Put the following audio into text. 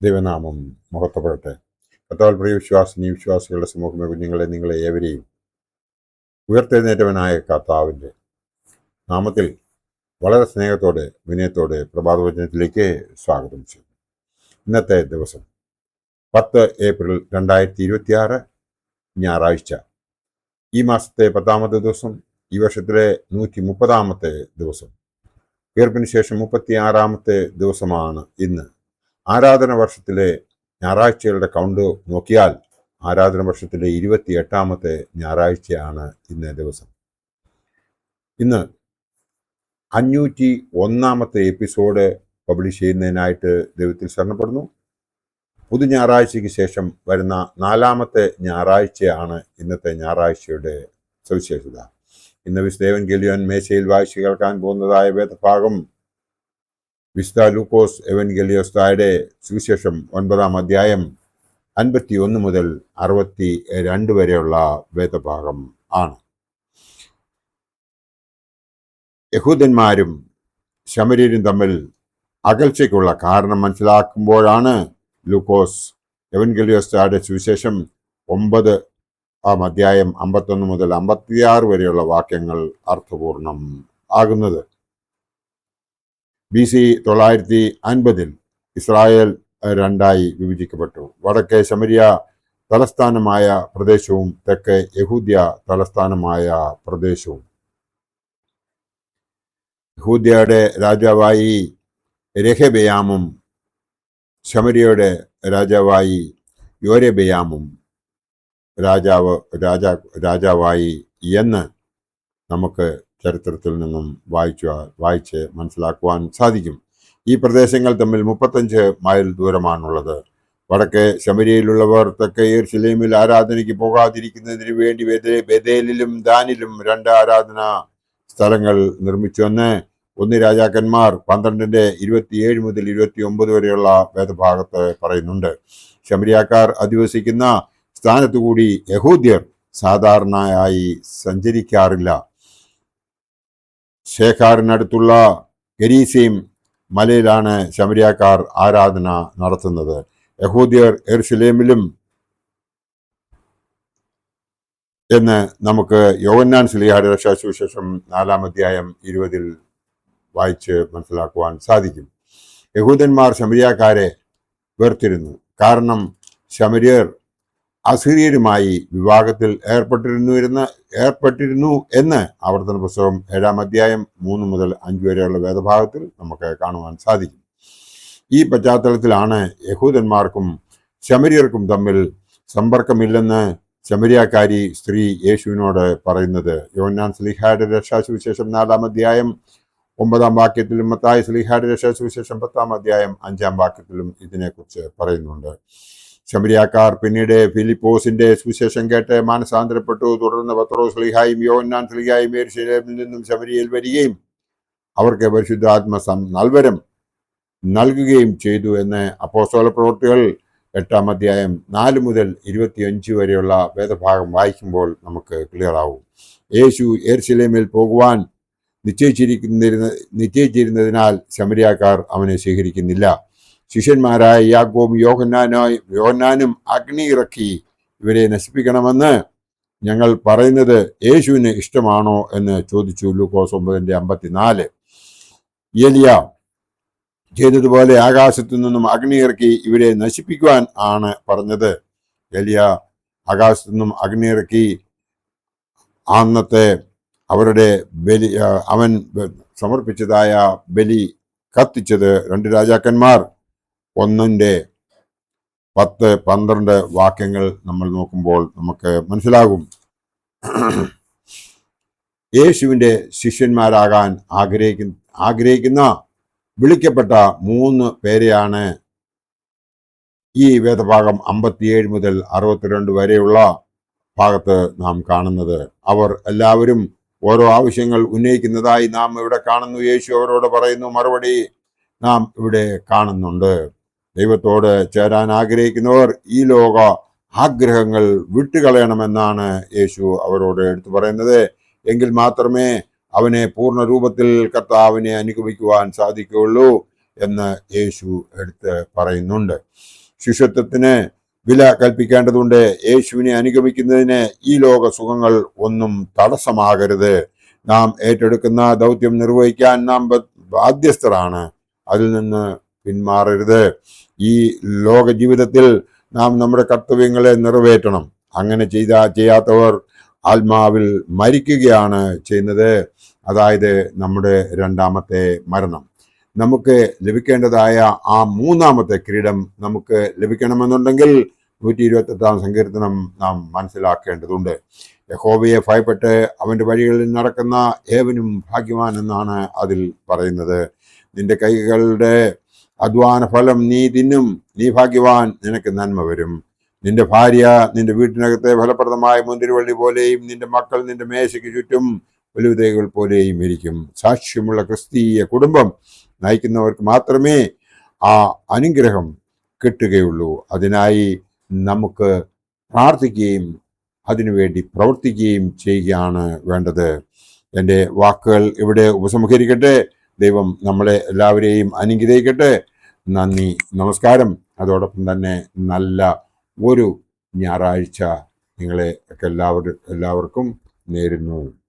ദൈവനാമം മഹത്വപ്പെടട്ടെ. കർത്താവിൽ പ്രിയ വിശ്വാസിനി വിശ്വാസികളുടെ സമൂഹമേ, കുഞ്ഞുങ്ങളെ, നിങ്ങളെ ഏവരെയും ഉയർത്തെഴുന്നേറ്റവനായ കർത്താവിൻ്റെ നാമത്തിൽ വളരെ സ്നേഹത്തോടെ വിനയത്തോടെ പ്രഭാതവചനത്തിലേക്ക് സ്വാഗതം ചെയ്യുന്നു. ഇന്നത്തെ ദിവസം 10 ഏപ്രിൽ 2026 ഞായറാഴ്ച. ഈ മാസത്തെ 10ാമത്തെ ദിവസം, ഈ വർഷത്തിലെ 130ാമത്തെ ദിവസം, ഉയർപ്പിന് ശേഷം 36ാമത്തെ ദിവസമാണ് ഇന്ന്. ആരാധന വർഷത്തിലെ ഞായറാഴ്ചകളുടെ കൗണ്ട് നോക്കിയാൽ ആരാധന വർഷത്തിലെ 28ാമത്തെ ഞായറാഴ്ചയാണ് ഇന്നേ ദിവസം. ഇന്ന് 501ാമത്തെ എപ്പിസോഡ് പബ്ലിഷ് ചെയ്യുന്നതിനായിട്ട് ദൈവത്തിൽ ശരണപ്പെടുന്നു. പുതു ഞായറാഴ്ചയ്ക്ക് ശേഷം വരുന്ന 4ാമത്തെ ഞായറാഴ്ചയാണ് ഇന്നത്തെ ഞായറാഴ്ചയുടെ സവിശേഷത. ഇന്ന് വിശുദ്ധ എവൻഗേലിയോൻ മേശയിൽ വായിച്ചു കേൾക്കാൻ പോകുന്നതായ വേദഭാഗം വിശുദ്ധ ലൂക്കോസ് എവൻഗേലിയോസ്തായുടെ സുവിശേഷം 9ാം അധ്യായം 51 മുതൽ 62 വരെയുള്ള വേദഭാഗം ആണ്. യഹൂദന്മാരും ശമര്യരും തമ്മിൽ അകൽച്ചയ്ക്കുള്ള കാരണം മനസ്സിലാക്കുമ്പോഴാണ് ലൂക്കോസ് എവൻഗേലിയോസ്തായുടെ സുവിശേഷം 9ാം അധ്യായം 51 മുതൽ 56 വരെയുള്ള വാക്യങ്ങൾ അർത്ഥപൂർണം ആകുന്നത്. BC 950 ഇസ്രായേൽ രണ്ടായി വിഭജിക്കപ്പെട്ടു. വടക്കേ ശമരിയ തലസ്ഥാനമായ പ്രദേശവും തെക്കേ യഹൂദ്യ തലസ്ഥാനമായ പ്രദേശവും. യഹൂദ്യയുടെ രാജാവായി രെഹബെയാമും ശമരിയയുടെ രാജാവായി യോരെബെയാമും രാജാവായി എന്ന് നമുക്ക് ചരിത്രത്തിൽ നിന്നും വായിച്ച് മനസ്സിലാക്കുവാൻ സാധിക്കും. ഈ പ്രദേശങ്ങൾ തമ്മിൽ 35 മൈൽ ദൂരമാണുള്ളത്. വടക്കേ ശമരിയയിലുള്ളവർ തെക്കേ യെരുശലേമിൽ ആരാധനയ്ക്ക് പോകാതിരിക്കുന്നതിന് വേണ്ടി ബേഥേലിലും ദാനിലും 2 ആരാധനാ സ്ഥലങ്ങൾ നിർമ്മിച്ചുവെന്ന് 1 രാജാക്കന്മാർ 12:27 മുതൽ 29 വരെയുള്ള വേദഭാഗത്ത് പറയുന്നുണ്ട്. ശമരിയാക്കാർ അധിവസിക്കുന്ന സ്ഥാനത്തുകൂടി യഹൂദ്യർ സാധാരണയായി സഞ്ചരിക്കാറില്ല. ശേഖാറിനടുത്തുള്ള ഗരീസീം മലയിലാണ് ശമരിയാക്കാർ ആരാധന നടത്തുന്നത്. യഹൂദ്യർ യെരുശലേമിലും എന്ന് നമുക്ക് യോഹന്നാൻ ശ്ലീഹായുടെ സുവിശേഷം 4ാം അധ്യായം 20 വായിച്ച് മനസ്സിലാക്കുവാൻ സാധിക്കും. യഹൂദന്മാർ ശമരിയാക്കാരെ വെറുത്തിരുന്നു. കാരണം ശമര്യർ അസീര്യരുമായി വിവാഹത്തിൽ ഏർപ്പെട്ടിരുന്നു എന്ന് ആവർത്തന പുസ്തകം 7ാം അധ്യായം 3 മുതൽ 5 വരെയുള്ള വേദഭാഗത്തിൽ നമുക്ക് കാണുവാൻ സാധിക്കും. ഈ പശ്ചാത്തലത്തിലാണ് യഹൂദന്മാർക്കും ശമര്യർക്കും തമ്മിൽ സമ്പർക്കമില്ലെന്ന് ശമരിയാക്കാരി സ്ത്രീ യേശുവിനോട് പറയുന്നത്. യോഹന്നാൻ ശ്ലീഹായുടെ രക്ഷാസുവിശേഷം 4ാം അധ്യായം 9ാം വാക്യത്തിലും മത്തായി ശ്ലീഹായുടെ രക്ഷാസുവിശേഷം 10ാം അധ്യായം 5ാം വാക്യത്തിലും ഇതിനെക്കുറിച്ച് പറയുന്നുണ്ട്. ശമരിയാക്കാർ പിന്നീട് ഫിലിപ്പോസിന്റെ സുവിശേഷം കേട്ട് മാനസാന്തരപ്പെട്ടു. തുടർന്ന് പത്രോസ് ശ്ലീഹായും യോഹന്നാൻ ശ്ലീഹായും യെരുശലേമിൽ നിന്നും ശമരിയയിൽ വരികയും അവർക്ക് പരിശുദ്ധാത്മ നൽവരം നൽകുകയും ചെയ്തു എന്ന് അപ്പോസ്തല പ്രവൃത്തികൾ 8ാം അധ്യായം 4 മുതൽ 25 വരെയുള്ള വേദഭാഗം വായിക്കുമ്പോൾ നമുക്ക് ക്ലിയർ ആവും. യേശു യെരുശലേമിൽ പോകുവാൻ നിശ്ചയിച്ചിരുന്നതിനാൽ ശമരിയാക്കാർ അവനെ സ്വീകരിക്കുന്നില്ല. ശിഷ്യന്മാരായ യാക്കോബും യോഹന്നാനും അഗ്നി ഇറക്കി ഇവരെ നശിപ്പിക്കണമെന്ന് ഞങ്ങൾ പറയുന്നത് യേശുവിന് ഇഷ്ടമാണോ എന്ന് ചോദിച്ചു. ലൂക്കോസ് 9:54. ഏലിയ ചെയ്തതുപോലെ ആകാശത്തു നിന്നും അഗ്നി ഇറക്കി ഇവരെ നശിപ്പിക്കുവാൻ ആണ് പറഞ്ഞത്. ഏലിയ ആകാശത്തു നിന്നും അഗ്നി ഇറക്കി അന്നത്തെ അവരുടെ ബലി അവൻ സമർപ്പിച്ചതായ ബലി കത്തിച്ചത്. 2 രാജാക്കന്മാർ 1:10-12 വാക്യങ്ങൾ നമ്മൾ നോക്കുമ്പോൾ നമുക്ക് മനസ്സിലാകും. യേശുവിൻ്റെ ശിഷ്യന്മാരാകാൻ ആഗ്രഹിക്കുന്ന വിളിക്കപ്പെട്ട 3 പേരെയാണ് ഈ വേദഭാഗം 57 മുതൽ 62 വരെയുള്ള ഭാഗത്ത് നാം കാണുന്നത്. അവർ എല്ലാവരും ഓരോ ആവശ്യങ്ങൾ ഉന്നയിക്കുന്നതായി നാം ഇവിടെ കാണുന്നു. യേശു അവരോട് പറയുന്നു മറുപടി നാം ഇവിടെ കാണുന്നുണ്ട്. ദൈവത്തോട് ചേരാൻ ആഗ്രഹിക്കുന്നവർ ഈ ലോക ആഗ്രഹങ്ങൾ വിട്ടുകളയണമെന്നാണ് യേശു അവരോട് എടുത്തു പറയുന്നത്. എങ്കിൽ മാത്രമേ അവനെ പൂർണ്ണ രൂപത്തിൽ കർത്താവിനെ അനുഗമിക്കുവാൻ സാധിക്കുകയുള്ളൂ. എന്ന് യേശു എടുത്ത് പറയുന്നുണ്ട്. ശിഷ്യത്വത്തിന് വില കൽപ്പിക്കേണ്ടതുണ്ട്. യേശുവിനെ അനുഗമിക്കുന്നതിന് ഈ ലോക സുഖങ്ങൾ ഒന്നും തടസ്സമാകരുത്. നാം ഏറ്റെടുക്കുന്ന ദൗത്യം നിർവഹിക്കാൻ നാം ബാധ്യസ്ഥരാണ്. അതിൽ നിന്ന് പിന്മാറരുത്. ഈ ലോക ജീവിതത്തിൽ നാം നമ്മുടെ കർത്തവ്യങ്ങളെ നിറവേറ്റണം. അങ്ങനെ ചെയ്യാത്തവർ ആത്മാവിൽ മരിക്കുകയാണ് ചെയ്യുന്നത്. അതായത് നമ്മുടെ രണ്ടാമത്തെ മരണം. നമുക്ക് ലഭിക്കേണ്ടതായ ആ മൂന്നാമത്തെ കിരീടം നമുക്ക് ലഭിക്കണമെന്നുണ്ടെങ്കിൽ 128 സങ്കീർത്തനം നാം മനസ്സിലാക്കേണ്ടതുണ്ട്. യഹോവയെ ഭയപ്പെട്ട് അവൻ്റെ വഴികളിൽ നടക്കുന്ന ഏവനും ഭാഗ്യവാൻ എന്നാണ് അതിൽ പറയുന്നത്. നിന്റെ കൈകളുടെ അധ്വാന ഫലം നീ തിന്നും, നീ ഭാഗ്യവാൻ, നിനക്ക് നന്മ വരും. നിന്റെ ഭാര്യ നിന്റെ വീട്ടിനകത്തെ ഫലപ്രദമായ മുന്തിരിവള്ളി പോലെയും നിന്റെ മക്കൾ നിന്റെ മേശയ്ക്ക് ചുറ്റും ഒലിവുതൈകൾ പോലെയും ഇരിക്കും. സാക്ഷ്യമുള്ള ക്രിസ്തീയ കുടുംബം നയിക്കുന്നവർക്ക് മാത്രമേ ആ അനുഗ്രഹം കിട്ടുകയുള്ളൂ. അതിനായി നമുക്ക് പ്രാർത്ഥിക്കുകയും അതിനുവേണ്ടി പ്രവർത്തിക്കുകയും ചെയ്യുകയാണ് വേണ്ടത്. എൻ്റെ വാക്കുകൾ ഇവിടെ ഉപസംഹരിക്കട്ടെ. ദൈവം നമ്മളെ എല്ലാവരെയും അനുഗ്രഹിക്കട്ടെ. നന്ദി, നമസ്കാരം. അതോടൊപ്പം തന്നെ നല്ല ഒരു ഞായറാഴ്ച നിങ്ങളെ എല്ലാവർക്കും നേരുന്നു.